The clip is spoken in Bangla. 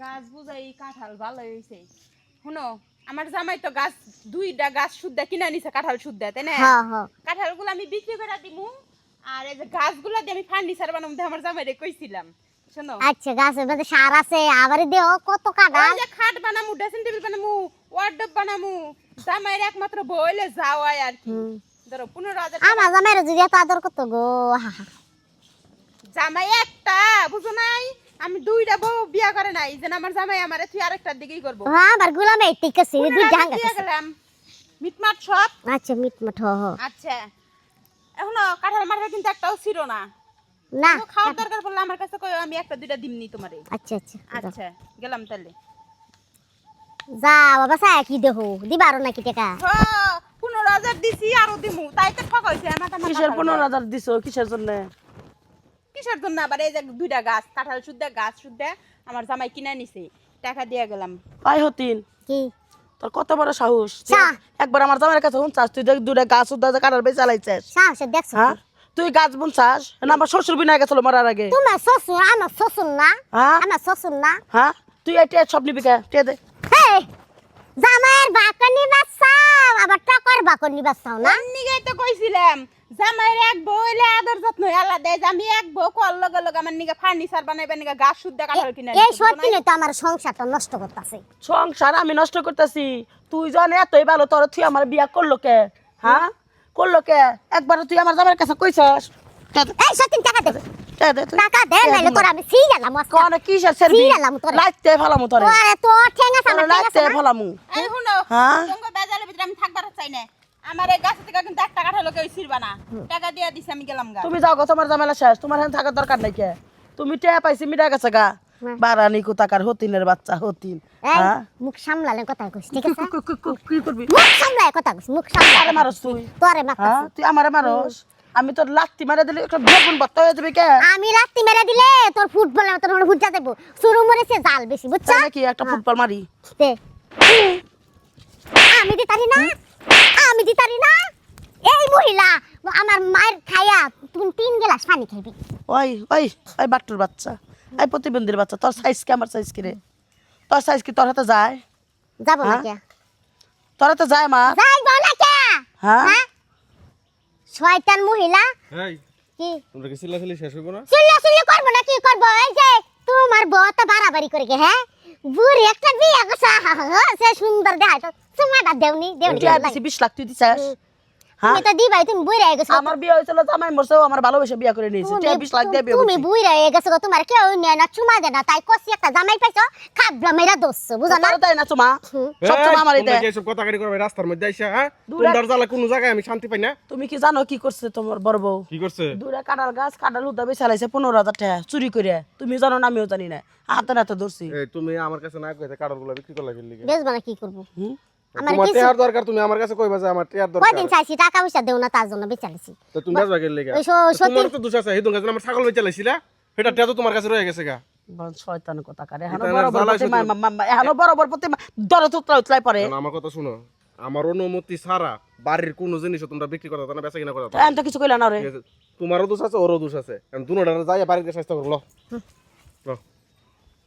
গাছ বুঝাই কাঁঠাল ভালো হয়েছে। শুনো আমার জামাই তো গাছ দুইটা গাছ শুদ্ধা কিনা নিছে কাঁঠাল শুদ্ধা তাই না? কাঁঠালগুলো আমি বিক্রি করে দিমু আর এই যে গাছগুলো দিয়ে আমি ফার্নিচার বানাবো আমার জামাইরে কইছিলাম। শোনো আচ্ছা গাছের মধ্যে সার আছে আবার দেও কত কাঁঠাল। ওই যে খাট বানামু ড্রেসিং টেবিল বানামু ওয়ার্ডরোব বানামু জামাইরে একমাত্র বইলে যাওয়াই আর কি। ধরো 15,000 আমার জামাইরে যদি এত আদর কত গো। জামাই একটা বুঝো নাই আমি দুইটা বউ বিয়া করে নাই যে আমার জামাই আমারে তুই আরেকটার দিকেই করব। হ্যাঁ আমার গুলামে ঠিক আছে দুই জাঙ্গা দিয়ে গেলাম মিটমাট সব। আচ্ছা মিটমাট হ আচ্ছা এখনো কাঁঠাল মাঠাল কিন্তু একটাও ছিল না না খাওয়ার দরকার পড়লে আমার কাছে কই আমি একটা দুইটা দিমনি তোমারে। আচ্ছা আচ্ছা আচ্ছা গেলাম তাহলে যা বাবা সায়া কি দেহো দিবারো নাকি টাকা? 15,000 দিছি আরো দিমু তাই তো ঠকাইছে মাথা মাথা। কিসের 15,000 দিছো কিসের জন্য? কিসের জন্য আবার এই যে দুইটা গাছ কাঁঠাল শুদ্ধা গাছ শুদ্ধা আমার জামাই কিনা নিছে টাকা দিয়ে গেলাম। আই হতিন কি তোর কত বড় সাহস চা। একবার আমার জামাইয়ের কাছে শুনছাস তুই দেখ দুটা গাছ উদ্দা কাটার বেচ চালাইছিস সাহসে দেখছো হ্যাঁ তুই গাছ বুনছাস না আমার শ্বশুর বিনা গেছিল মরার আগে তোমার শ্বশুর আমার শ্বশুর না হ্যাঁ আমার শ্বশুর না হ্যাঁ তুই এটা সব নিবি কে টিয়া দে এই জামাইয়ের বাকনি বাচ্চাও আবার টাকার বাকনি বাচ্চাও না। নিগাই তো কইছিলাম জামাইর এক বইলে আদর যত্ন আলাদা দেয় আমি এক বউ কল লগে লগে আমার নিগা ফার্নিচার বানাইবে নিগা গাছ শুদ্ধা কাঁঠাল কিনা এই সত্যি তো আমার সংসারটা নষ্ট করতেছে। সংসার আমি নষ্ট করতেছি তুই জানে এতই ভালো তোর তুই আমার বিয়া করলো কে? হ্যাঁ করলো কে? একবার তুই আমার জামাইয়ের কাছে কইছাস এই সত্যি টাকা দে টাকা দে নাইলে তোর আমি সি গেলাম কোন কিসের সেরবি সিয়ালাম তোরে। লাইতে ফেলামু তোরে তোরে তো ঠেঙ্গা সামনে লাইতে ফেলামু এই শুনো হ্যাঁ? তোমাকে বেজালের ভিতরে আমি থাকবার চাই না আমার এই গাছ থেকে কিন্তু একটা কাঁঠাল কেউ ছিড়বা না টাকা দিয়ে দিছি আমি গেলাম গা। তুমি যাও গো তোমার জামেলা শেষ তোমার এখানে থাকার দরকার নাই কে তুমি টেয়া পাইছি মিটা গেছে গা বারানি কোথাকার হতিনের বাচ্চা হতিন এই হ্যাঁ মুখ সামলালে কথা কইছ ঠিক আছে? কি করবি মুখ সামলায় কথা কইছ মুখ আরে সামলায় মারস তুই তোরে মারতাছি। হ্যাঁ তুই আমারে মারস আমি তোর লাত্তি মারা দিলে একটা বেগুন ভর্তা হয়ে যাবে কে আমি রাত্রি মেরে দিলে তোর ফুটবলের মতো মনে ফুটজা দেব শুরু মরেছে জাল বেশি বুঝছ? তাই নাকি একটা ফুটবল মারি দে আমি দিতারি না আমি দিতারি না এই মহিলা আমার মায়ের খাইয়া তুমি 3 গ্লাস পানি খাইবি। ওই ওই ওই বাট্টুর বাচ্চা এই প্রতিবন্ধীর বাচ্চা তোর সাইজ কি আমার সাইজ কি রে তোর সাইজ কি তোর হাতে যায় যাব না হ্যাঁ? কে তোর হাতে যায় মা যাইব না কে? হ্যাঁ হ্যাঁ শয়তান মহিলা এই কি তোমরা কি চিল্লাচিল্লি শেষ হইব না? চিল্লাচিল্লি করবো না কি করবো এই যে তোমার বউ তো বাড়াবাড়ি করে গে হ্যাঁ বুড়ি একটা বিয়ে করছে সে সুন্দর দেখায় তো তোমাটা দেওনি দেওনি তুই আর দিছি 20 লাখ তুই দিছিস হ্যাঁ তুমি তো দিবাই তুমি বুড়ি হয়ে গেছো আমার বিয়ে হয়েছিল জামাই মরছে ও আমার ভালোবেসে বিয়ে করে নিয়েছে তুই 20 লাখ দিয়ে বিয়ে তুমি করছিস বুড়ি হয়ে গেছো তোমার কেউ নেয় না চুমা দেয় না তাই কষি একটা জামাই পাইছো খাবলা মেরা দোষছো বুঝো না? তোর তাই না চুমা সব এই, চুমা আমারই তোমরা দেয় কি এসব কথাকাটি করবে রাস্তার মধ্যে আইসা হ্যাঁ? দূরে- তোমরা জ্বালা কোনো জায়গায় আমি শান্তি পাই না। তুমি কি জানো কি করছে তোমার বড় বউ কি করছে? দূরে কাঁঠাল গাছ কাঁঠাল হুদা বেচে চালাইছে 15,000 টাকা চুরি করে তুমি জানো না আমিও জানি না হাতে নাতে ধরছি এই তুমি আমার কাছে না কইতে কাঠগুলো বিক্রি করলা কি লিগে? বেচবো না কি করবো হুম? আমার তোমার কিছু টেয়ার দরকার তুমি আমার কাছে কইবা যে আমার টেয়ার দরকার। কয়দিন চাইছি টাকা পয়সা দেও না তার জন্য বেচালেছি। তো তুমি বেচবা কি লিগে? ওই সত্যি তোমার তো দোষ আছে এই দোকানে আমার ছাগল বেচে লাইছিলা সেটা টেয়া তো তোমার কাছে রয়ে গেছে গা। শয়তান কথা কারে এটা এখনো বড় বড় জ্বালাই প্রতি শুধু। এখনো বড় বড় প্রতি দর তুতলা উতলাই পড়ে কারণ আমার কথা শুনো আমার অনুমতি ছাড়া বাড়ির কোনো জিনিস তোমরা বিক্রি করতে না বেচা কিনা করতে আমি তো কিছু কইলা না রে ঠিক আছে তোমারও দোষ আছে ওরও দোষ আছে কারণ দুনোটা যাই বাড়িতে চেষ্টা করলো